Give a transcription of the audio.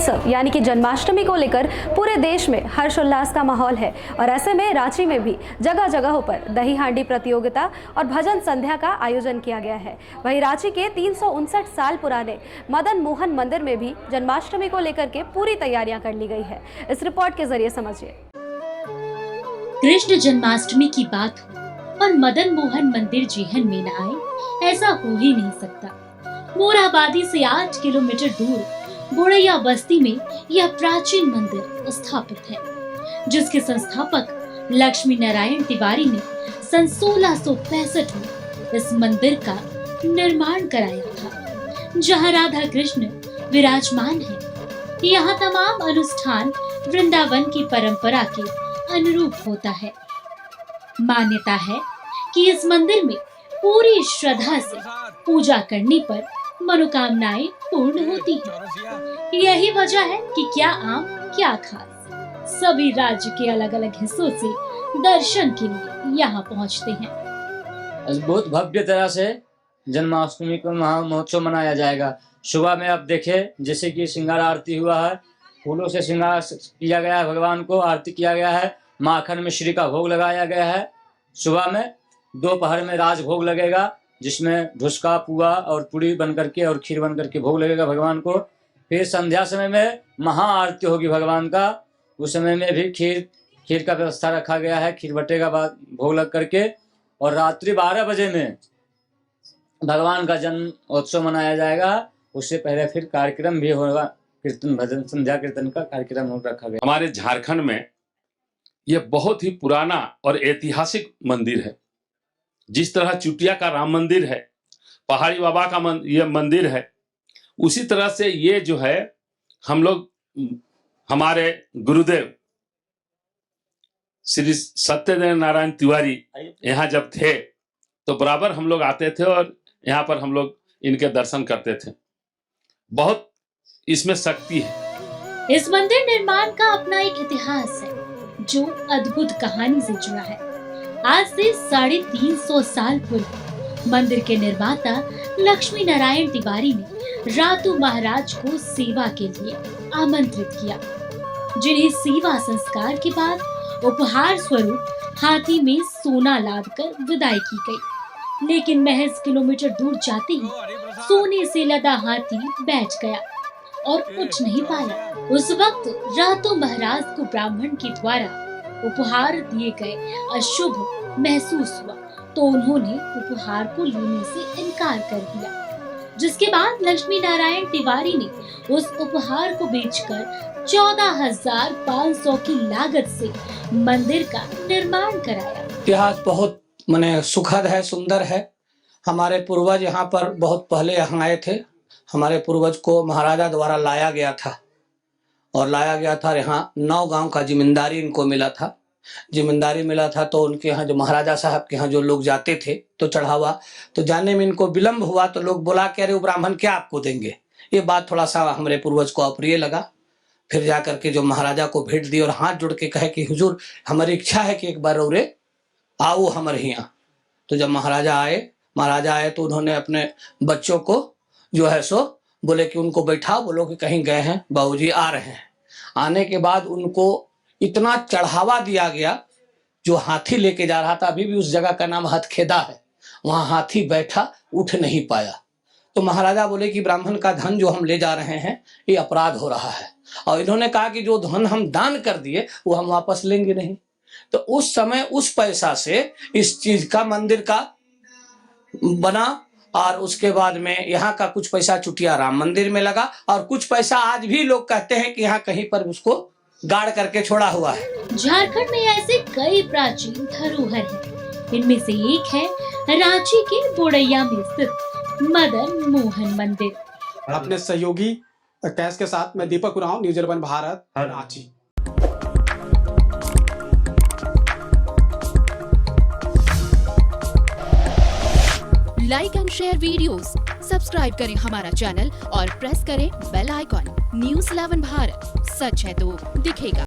उत्सव यानी कि जन्माष्टमी को लेकर पूरे देश में हर्षोल्लास का माहौल है और ऐसे में रांची में भी जगह जगहों पर दही हांडी प्रतियोगिता और भजन संध्या का आयोजन किया गया है। वहीं रांची के 359 साल पुराने मदन मोहन मंदिर में भी जन्माष्टमी को लेकर के पूरी तैयारियां कर ली गई है। इस रिपोर्ट के जरिए समझिए। कृष्ण जन्माष्टमी की बात हो और मदन मोहन मंदिर जेहन में न आए, ऐसा हो ही नहीं सकता। मोरहाबादी से 8 किलोमीटर दूर बोड़ैया बस्ती में यह प्राचीन मंदिर स्थापित है, जिसके संस्थापक लक्ष्मी नारायण तिवारी ने सन 1665 में इस मंदिर का निर्माण कराया था, जहां राधा कृष्ण विराजमान हैं। यहाँ तमाम अनुष्ठान वृंदावन की परंपरा के अनुरूप होता है। मान्यता है कि इस मंदिर में पूरी श्रद्धा से पूजा करने पर मनोकामनाएं पूर्ण होती हैं। यही वजह है कि क्या आम क्या खास सभी राज्य के अलग अलग हिस्सों से दर्शन के लिए यहाँ पहुँचते हैं। बहुत भव्य तरह से जन्माष्टमी को महोत्सव मनाया जाएगा। सुबह में आप देखें जैसे कि श्रृंगार आरती हुआ है, फूलों से श्रृंगार किया गया है, भगवान को आरती किया गया है, माखन मिश्री का भोग लगाया गया है। सुबह में दोपहर में राज भोग लगेगा, जिसमें ढुसका पुआ और पूड़ी बन करके और खीर बन करके भोग लगेगा भगवान को। फिर संध्या समय में महाआरती होगी भगवान का। उस समय में भी खीर का व्यवस्था रखा गया है, खीर बटेगा बाद भोग लग करके। और रात्रि 12 बजे में भगवान का जन्म उत्सव मनाया जाएगा। उससे पहले फिर कार्यक्रम भी होगा, कीर्तन भजन संध्या कीर्तन का कार्यक्रम रखा गया। हमारे झारखंड में यह बहुत ही पुराना और ऐतिहासिक मंदिर है। जिस तरह चुटिया का राम मंदिर है, पहाड़ी बाबा का यह मंदिर है, उसी तरह से ये जो है हम लोग हमारे गुरुदेव श्री सत्यदेव नारायण तिवारी यहाँ जब थे तो बराबर हम लोग आते थे और यहाँ पर हम लोग इनके दर्शन करते थे। बहुत इसमें शक्ति है। इस मंदिर निर्माण का अपना एक इतिहास है जो अद्भुत कहानी से जुड़ा है। आज से 350 साल पूर्व मंदिर के निर्माता लक्ष्मी नारायण तिवारी ने रातू महाराज को सेवा के लिए आमंत्रित किया, जिन्हें सेवा संस्कार के बाद उपहार स्वरूप हाथी में सोना लादकर विदाई की गई। लेकिन महज किलोमीटर दूर जाते ही सोने से लदा हाथी बैठ गया और उठ नहीं पाया। उस वक्त रातू महाराज को ब्राह्मण के द्वारा उपहार दिए गए अशुभ महसूस हुआ, तो उन्होंने उपहार को लेने से इनकार कर दिया, जिसके बाद लक्ष्मी नारायण तिवारी ने उस उपहार को बेचकर 14,500 की लागत से मंदिर का निर्माण कराया। इतिहास बहुत सुखद है, सुंदर है। हमारे पूर्वज यहाँ पर बहुत पहले यहाँ आए थे। हमारे पूर्वज को महाराजा द्वारा लाया गया था और यहाँ 9 गांव का जिम्मेदारी इनको मिला था। जिम्मेदारी मिला था तो उनके यहाँ जो महाराजा साहब के यहाँ जो लोग जाते थे तो चढ़ावा, तो जाने में इनको विलंब हुआ तो लोग बोला कह रहे ब्राह्मण क्या आपको देंगे। ये बात थोड़ा सा हमारे पूर्वज को अप्रिय लगा। फिर जा करके जो महाराजा को भेंट दी और हाथ जोड़ के कहे कि हुजूर हमारी इच्छा है कि एक बार और आओ हमारे यहाँ। तो जब महाराजा आए तो उन्होंने अपने बच्चों को जो है सो बोले कि उनको बैठाओ, बोलो कि कहीं गए हैं बाबूजी आ रहे हैं। आने के बाद उनको इतना चढ़ावा दिया गया, जो हाथी लेके जा रहा था, अभी भी उस जगह का नाम हथखेदा है, वहां हाथी बैठा उठ नहीं पाया। तो महाराजा बोले कि ब्राह्मण का धन जो हम ले जा रहे हैं ये अपराध हो रहा है, और इन्होंने कहा कि जो धन हम दान कर दिए वो हम वापस लेंगे नहीं। तो उस समय उस पैसा से इस चीज का मंदिर का बना, और उसके बाद में यहाँ का कुछ पैसा चुटिया राम मंदिर में लगा, और कुछ पैसा आज भी लोग कहते हैं कि यहाँ कहीं पर उसको गाड़ करके छोड़ा हुआ है। झारखंड में ऐसे कई प्राचीन धरोहर हैं। इनमें से एक है रांची के बोड़ैया में स्थित मदन मोहन मंदिर। अपने सहयोगी कैश के साथ मैं Deepak Oraon, news 11 Bharat, Ranchi. Like and share videos, subscribe करें हमारा चैनल और प्रेस करें बेल आइकॉन। न्यूज 11 भारत, सच है तो दिखेगा।